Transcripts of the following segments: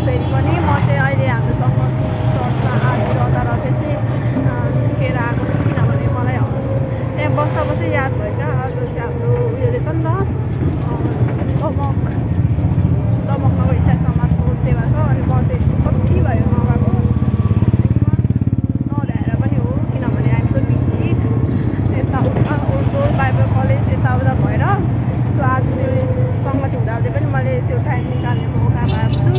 फेरि पनि म चाहिँ अहिले हाम्रो सङ्गति चर्चमा आज रहँदा चाहिँ निस्केर आएको छु किनभने मलाई त्यहाँ बस्दा बस्दै याद भयो क्या आज चाहिँ हाम्रो उयो रहेछ नि त दमक नगर इसाई समाजको सेवा छ अनि म चाहिँ कति भयो नगएको नल्याएर पनि हो किनभने हामी सो बिजी यताउता ओल्डोर बाइबल कलेज यताउता भएर सो आज चाहिँ सङ्गति हुँदाले पनि मैले त्यो टाइम निकाल्ने मौका पाएको छु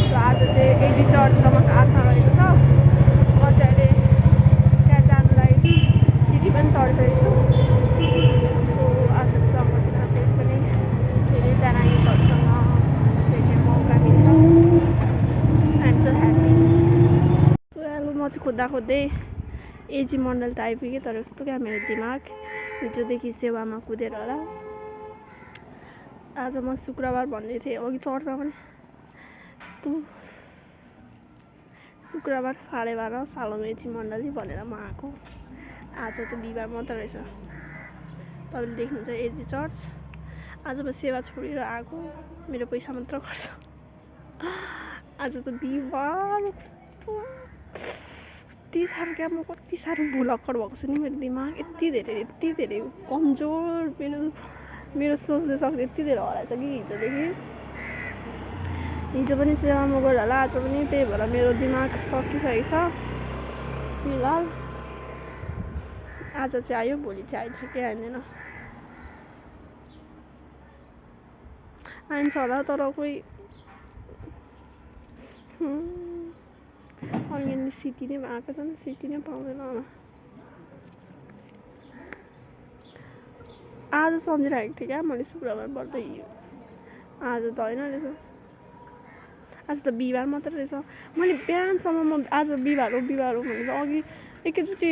सो आज चाहिँ एजी चर्च दमक 8मा रहेको छ म चाहिँ अहिले त्यहाँ जानुलाई सिटी पनि चढ्दैछु सो आजको सङ्गतिमा फेरि पनि धेरैजना युथहरूसँग भेट्ने मौका मिल्छ आइएम सो ह्याप्पी सो अहिले म चाहिँ खोज्दै एजी मण्डल त आइपुगेँ तर यस्तो क्या मेरो दिमाग हिजोदेखि सेवामा कुदेर होला आज म शुक्रबार भन्दै थिएँ अघि चर्चमा पनि यस्तो शुक्रबार 12:30 सालोमा एजी मण्डली भनेर म आएको आज त बिहिबार मात्र रहेछ तपाईँले देख्नुहुन्छ एजी चर्च आज म सेवा छोडेर आएको मेरो पैसा मात्र खर्च आज त बिहिबार कति साह्रो क्या म कति साह्रो भुलक्कड भएको छु नि मेरो दिमाग यति धेरै कमजोर मेरो सोच्ने शक्ति यति धेरै हराएछ कि हिजो पनि सेवामा गएर होला आज पनि त्यही भएर मेरो दिमाग सकिसकेको छ फिलहाल आज चाहिँ आयो भोलि चाहिँ आइन्छ कि आइँदैन आइन्छ होला तर कोही अनि सिटी नै आएको त सिटी नै पाउँदैन होला आज सम्झिरहेको थिएँ क्या मैले शुक्रबार बढ्दै आज त होइन रहेछ आज त बिहिबार मात्र रहेछ मैले बिहानसम्म म आज बिहिबार हो भनेर अघि एकैचोटि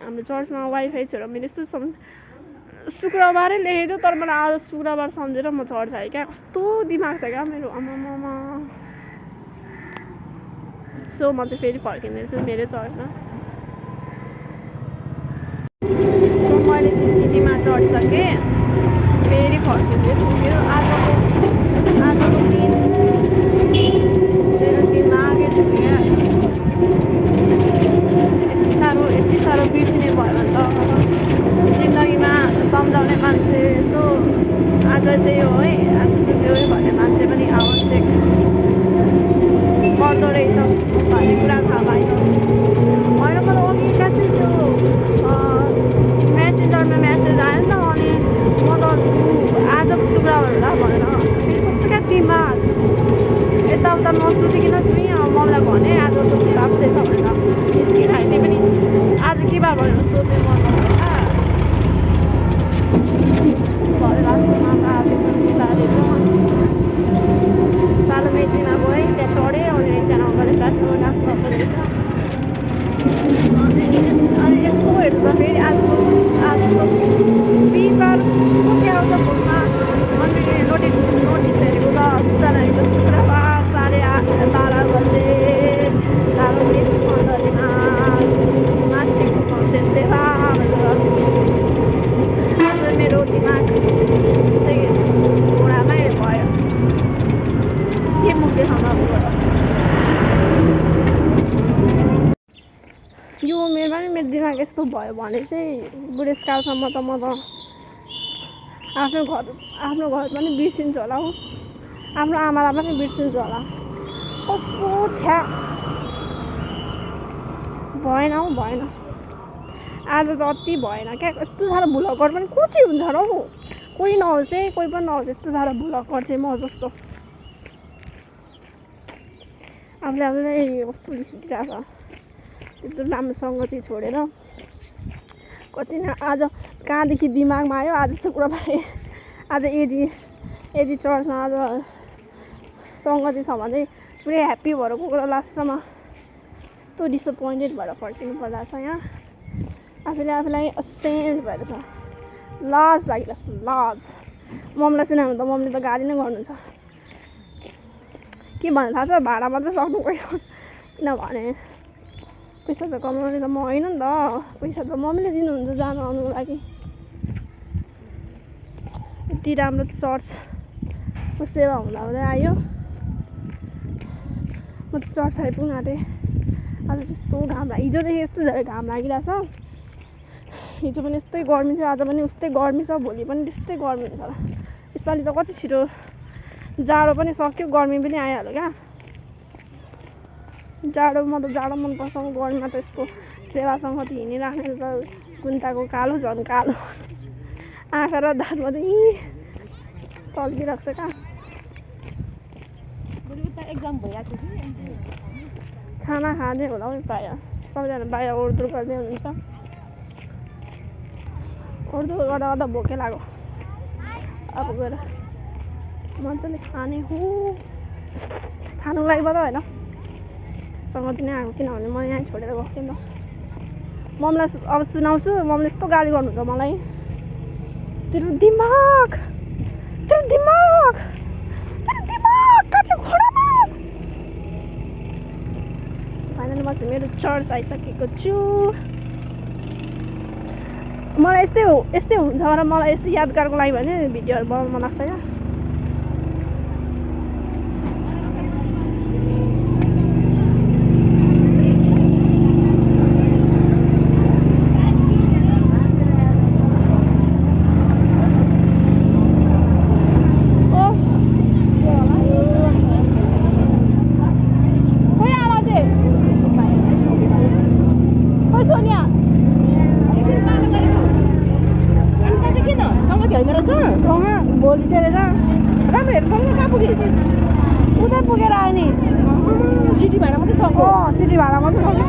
हाम्रो चर्चमा वाइफाई छोएर मैले यस्तो शुक्रबारै लेखेको थियो तर मलाई आज शुक्रबार सम्झेर म चर्च आएँ क्या कस्तो दिमाग छ क्या मेरो आमामा सो म चाहिँ फेरि फर्किँदैछु मेरो चर्चमा सो मैले चाहिँ सिटीमा चढिसकेँ फेरि फर्किँदैछु मेरो आजको दिन मेरो दिनमा आगे छु क्या यति साह्रो बिर्सिने भयो भने त जिन्दगीमा सम्झाउने मान्छे यसो आज चाहिँ हो है आज चाहिँ त्यो भन्ने मान्छे पनि आवश्यक पर्दो रहेछ भन्ने कुरा थाहा पाइयो होइन मलाई अघि एक्कासी त्यो मेसेन्जरमा मेसेज आयो नि त अनि म त आजको शुक्रबार होला भनेर फेरि कस्तो क्या दिमाग यताउता नसोचिकन सुई मम्मीलाई भने आज त सेवा पो रहेछ भनेर निस्किएर आइदिएँ पनि आज के बार भनेर सोध्ने मन भरे लास्टमा आज त मिलाएर सालो मेचीमा गएँ त्यहाँ चढेँ अनि एकजना अगाडि प्रार्थना राख्नु रहेछ अनि यस्तो हेर्छु त फेरि आज त बिहिबार के आउँछ फोनमा अनि नोटिस हेरेको त सूचना हेरेको शुक्रबार 12:30 बजे सालो मेची मण्डलीमा मासिक मध्य सेवा आज मेरो दिमाग चाहिँ घोडामै भयो के मुख देखाउनु अब यो मेरो दिमाग यस्तो भयो भने चाहिँ बुढेसकालसम्म त म त आफ्नो घर पनि बिर्सिन्छु होला हौ आफ्नो आमालाई पनि बिर्सिन्छु होला कस्तो छ्या भएन आज त अति भएन क्या यस्तो साह्रो भुलक्कड पनि को चाहिँ हुन्छ र हौ कोही नहोस् है कोही पनि नहोस् यस्तो साह्रो भुलक्कड चाहिँ म जस्तो आफूलाई कस्तो रिस उठिरहेको छ त्यत्रो राम्रो सङ्गति छोडेर कति न आज कहाँदेखि दिमागमा आयो आज शुक्रबार आज एजी चर्चमा आज सङ्गति छ भने पुरै ह्याप्पी भएर गएको लास्टमा यस्तो डिसपोइन्टेड भएर फर्किनु पर्दा छ यहाँ आफूलाई असेम्ड भएर छ लाज लागिरहेछ लाज मम्मीलाई सुनायो भने त मम्मीले त गाली नै गर्नुहुन्छ के भन्नु थाहा छ भाडा मात्रै सक्नु किनभने पैसा त कमाउने त म होइन नि त पैसा त मम्मीले दिनुहुन्छ जानु आउनुको लागि यति राम्रो चर्चको सेवा हुँदा आयो म चाहिँ चर्च आइपुग्न आँटेँ। आज त्यस्तो घाम हिजोदेखि यस्तो धेरै घाम लागिरहेछ। हिजो पनि यस्तै गर्मी थियो, आज पनि उस्तै गर्मी छ, भोलि पनि त्यस्तै गर्मी हुन्छ होला। यसपालि त कति छिटो जाडो पनि सक्यो, गर्मी पनि आइहाल्यो क्या। जाडो म त जाडो मनपर्छ, गर्मीमा त यस्तो सेवा सङ्गति हिँडिराख्ने त कुन्ताको कालो झन् कालो, आँखा र दाँत मात्रै तल्किरहेको छ क्या। खाना खाँदै होला हौ प्रायः सबैजना बाहिर ओहोरदोहोर गर्दै हुनुहुन्छ। ओहोरदोहोर गर्दा गर्दा भोकै लाग्यो। अब गएर मजाले खाने हो, खानुको लागि मात्रै होइन, सङ्गति नै आएको, किनभने म यहाँ छोडेर गएको थिएँ नि त। मम्मीलाई अब सुनाउँछु, मम्मीले यस्तो गाली गर्नुहुन्छ मलाई, तेरो दिमाग काट्यो घोडामा। फाइनली म चाहिँ मेरो चर्च आइसकेको छु। मलाई यस्तै हुन्छ र मलाई यस्तो यादगारको लागि भने भिडियोहरू बनाउनु मन लाग्छ क्या। भोलि चढेर राम्रो हेर्नु कहाँ पुगेछ, उतै पुगेर आयो नि। सिटी भाडा मात्रै सक्यो, सिटी भाडा मात्रै सक्यो।